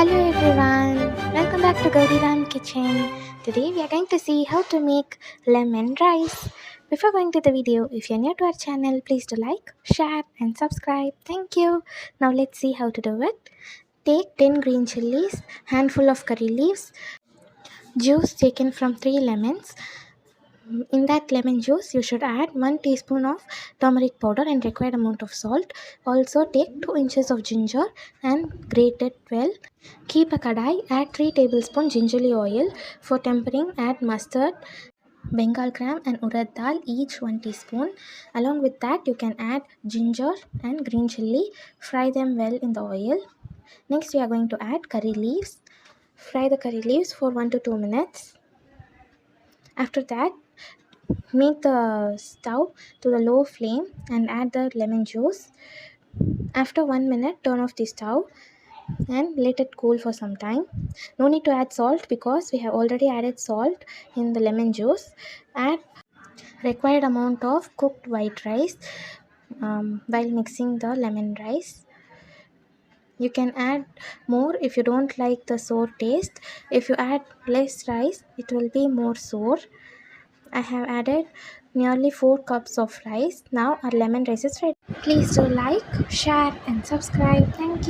Hello everyone, welcome back to Gowri kitchen. Today we are going to see how to make lemon rice. Before going to the video, if you're new to our channel, please do like, share and subscribe. Thank you. Now let's see how to do it. Take 10 green chilies, handful of curry leaves, juice taken from 3 lemons. In that lemon juice, you should add 1 teaspoon of turmeric powder and required amount of salt. Also take 2 inches of ginger and grate it well. Keep a kadai, add 3 tablespoons gingerly oil. For tempering, add mustard, Bengal gram and urad dal, each 1 teaspoon. Along with that, you can add ginger and green chilli. Fry them well in the oil. Next, we are going to add curry leaves. Fry the curry leaves for 1 to 2 minutes. After that, make the stove to the low flame and add the lemon juice. After 1 minute, turn off the stove and let it cool for some time. No need to add salt because we have already added salt in the lemon juice. Add required amount of cooked white rice while mixing the lemon rice. You can add more if you don't like the sour taste. If you add less rice, it will be more sour. I have added nearly 4 cups of rice. Now our lemon rice is ready. Please do like, share and subscribe. Thank you.